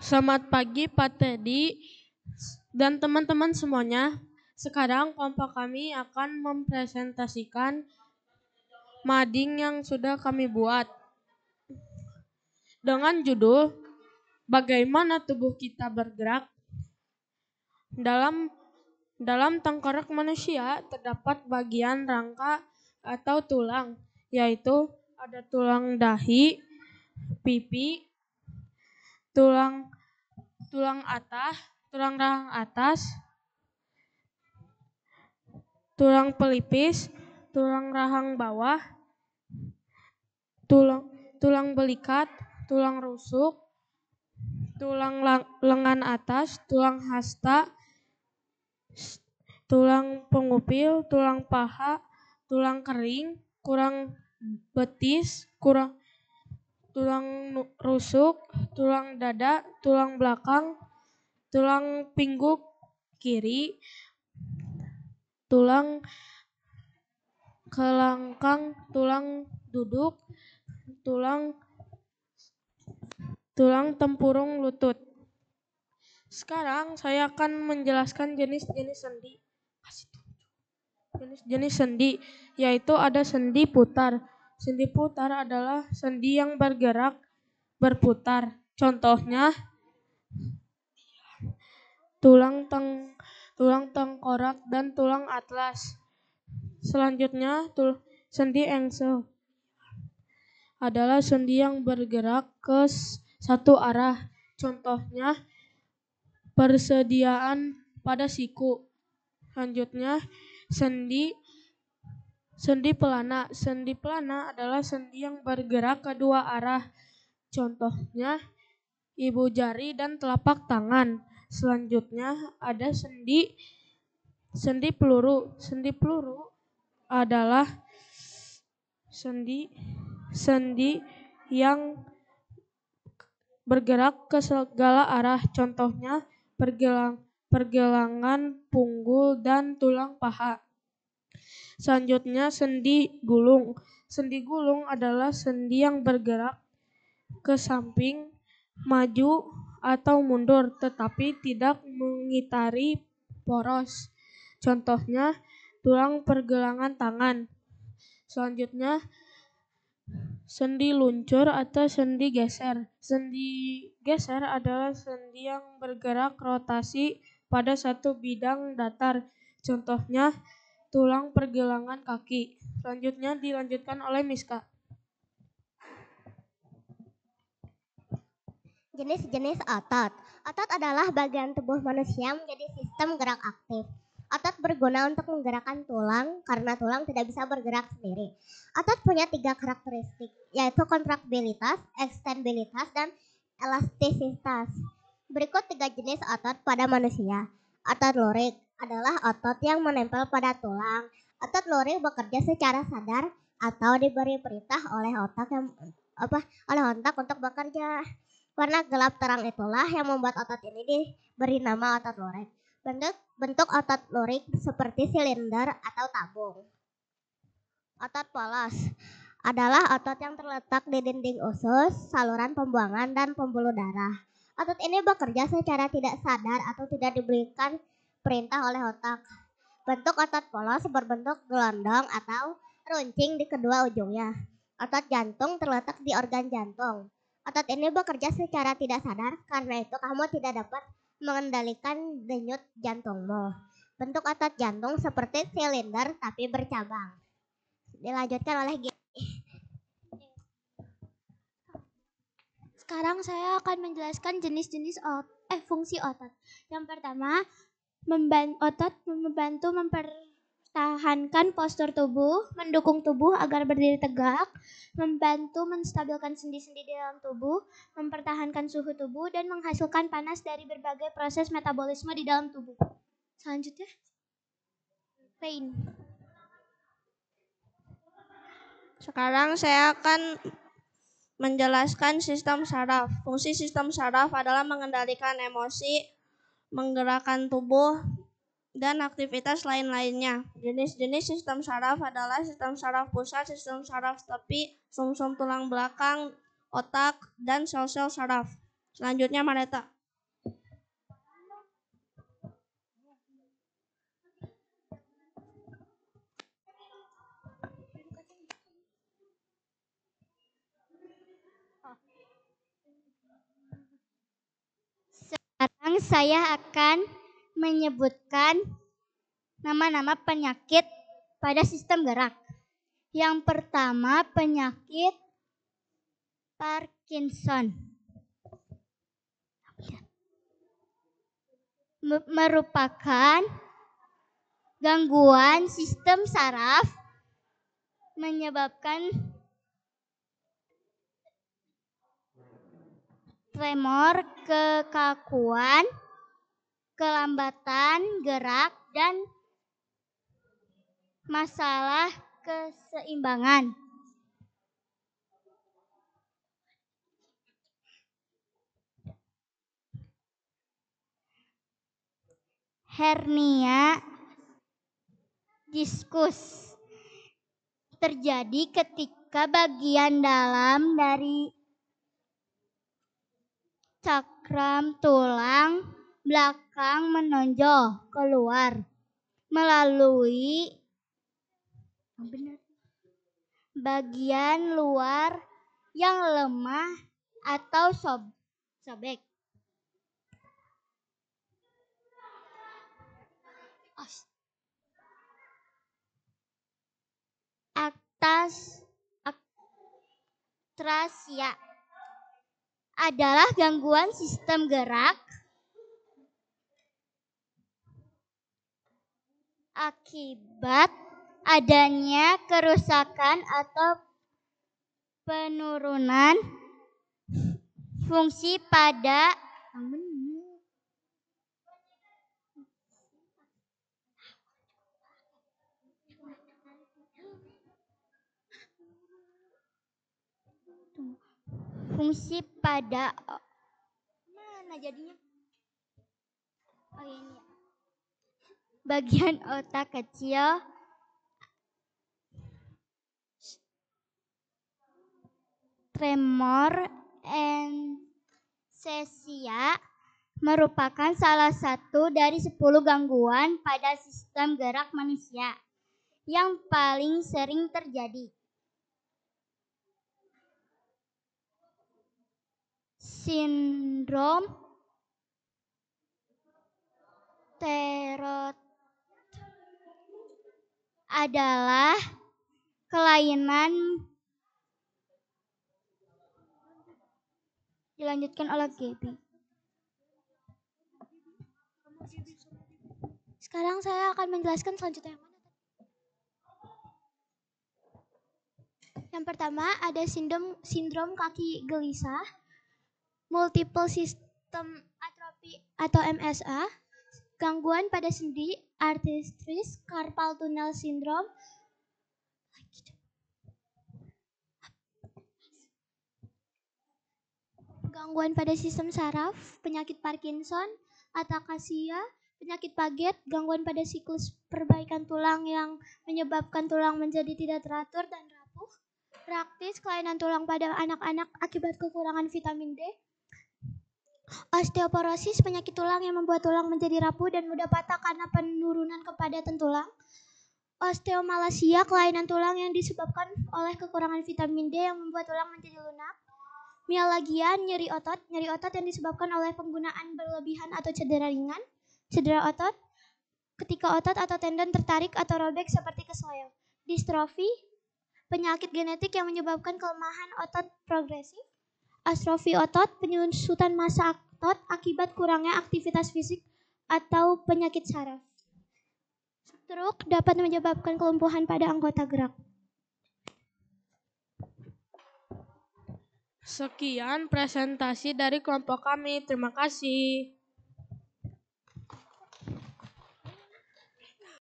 Selamat pagi Pak Teddy dan teman-teman semuanya. Sekarang kelompok kami akan mempresentasikan mading yang sudah kami buat dengan judul Bagaimana Tubuh Kita Bergerak. Dalam tengkorak manusia terdapat bagian rangka atau tulang, yaitu ada tulang dahi, pipi, tulang rahang atas, tulang pelipis, tulang rahang bawah, tulang belikat, tulang rusuk, tulang lengan atas, tulang hasta, tulang pengupil, tulang paha, tulang kering, kurang betis, tulang rusuk, tulang dada, tulang belakang, tulang pinggul kiri, tulang kelangkang, tulang duduk, tulang tempurung lutut. Sekarang saya akan menjelaskan jenis-jenis sendi. Jenis-jenis sendi, yaitu ada sendi putar. Sendi putar adalah sendi yang berputar. Contohnya tulang tengkorak dan tulang atlas. Selanjutnya sendi engsel adalah sendi yang bergerak ke satu arah. Contohnya persediaan pada siku. Selanjutnya sendi pelana. Sendi pelana adalah sendi yang bergerak kedua arah. Contohnya ibu jari dan telapak tangan. Selanjutnya ada sendi peluru. Sendi peluru adalah sendi yang bergerak ke segala arah. Contohnya pergelangan punggul dan tulang paha. Selanjutnya sendi gulung. Sendi gulung adalah sendi yang bergerak ke samping, maju atau mundur tetapi tidak mengitari poros. Contohnya tulang pergelangan tangan. Selanjutnya sendi luncur atau sendi geser. Sendi geser adalah sendi yang bergerak rotasi pada satu bidang datar. Contohnya tulang pergelangan kaki. Selanjutnya dilanjutkan oleh Miska. Jenis-jenis otot. Otot adalah bagian tubuh manusia menjadi sistem gerak aktif. Otot berguna untuk menggerakkan tulang karena tulang tidak bisa bergerak sendiri. Otot punya 3 karakteristik, yaitu kontraksibilitas, ekstensibilitas, dan elastisitas. Berikut 3 jenis otot pada manusia. Otot lurik adalah otot yang menempel pada tulang. Otot lurik bekerja secara sadar atau diberi perintah oleh otak untuk bekerja. Warna gelap terang itulah yang membuat otot ini diberi nama otot lurik. Bentuk otot lurik seperti silinder atau tabung. Otot polos adalah otot yang terletak di dinding usus, saluran pembuangan, dan pembuluh darah. Otot ini bekerja secara tidak sadar atau tidak diberikan perintah oleh otak. Bentuk otot polos berbentuk gelondong atau runcing di kedua ujungnya. Otot jantung terletak di organ jantung. Otot ini bekerja secara tidak sadar, karena itu kamu tidak dapat mengendalikan denyut jantungmu. Bentuk otot jantung seperti silinder tapi bercabang. Dilanjutkan oleh Gini. Sekarang saya akan menjelaskan jenis-jenis fungsi otot. Yang pertama, otot membantu mempertahankan postur tubuh, mendukung tubuh agar berdiri tegak, membantu menstabilkan sendi-sendi di dalam tubuh, mempertahankan suhu tubuh, dan menghasilkan panas dari berbagai proses metabolisme di dalam tubuh. Selanjutnya, pain. Sekarang saya akan menjelaskan sistem saraf. Fungsi sistem saraf adalah mengendalikan emosi, menggerakkan tubuh, dan aktivitas lain-lainnya. Jenis-jenis sistem saraf adalah sistem saraf pusat, sistem saraf tepi, sumsum tulang belakang, otak, dan sel-sel saraf. Selanjutnya Mareta. Sekarang saya akan menyebutkan nama-nama penyakit pada sistem gerak. Yang pertama penyakit Parkinson. Merupakan gangguan sistem saraf menyebabkan tremor, kekakuan, kelambatan gerak, dan masalah keseimbangan. Hernia diskus terjadi ketika bagian dalam dari cakram tulang belakang menonjol keluar melalui bagian luar yang lemah atau sobek. Atrasia adalah gangguan sistem gerak akibat adanya kerusakan atau penurunan fungsi pada mana jadinya? Oh ini. Bagian otak kecil tremor ensesia merupakan salah satu dari 10 gangguan pada sistem gerak manusia yang paling sering terjadi. Sindrom Terot adalah kelainan dilanjutkan oleh Gaby. Sekarang saya akan menjelaskan selanjutnya yang mana? Yang pertama ada sindrom kaki gelisah, multiple system atrophy atau MSA, gangguan pada sendi, arthritis, carpal tunnel syndrome, gangguan pada sistem saraf, penyakit Parkinson, atakasia, penyakit Paget, gangguan pada siklus perbaikan tulang yang menyebabkan tulang menjadi tidak teratur dan rapuh, raktis, kelainan tulang pada anak-anak akibat kekurangan vitamin D, osteoporosis, penyakit tulang yang membuat tulang menjadi rapuh dan mudah patah karena penurunan kepadatan tulang, osteomalacia, kelainan tulang yang disebabkan oleh kekurangan vitamin D yang membuat tulang menjadi lunak, mialgia, nyeri otot yang disebabkan oleh penggunaan berlebihan atau cedera ringan, cedera otot, ketika otot atau tendon tertarik atau robek seperti kesleo, distrofi, penyakit genetik yang menyebabkan kelemahan otot progresif, atrofi otot, penyusutan massa otot akibat kurangnya aktivitas fisik atau penyakit saraf. Stroke dapat menyebabkan kelumpuhan pada anggota gerak. Sekian presentasi dari kelompok kami. Terima kasih.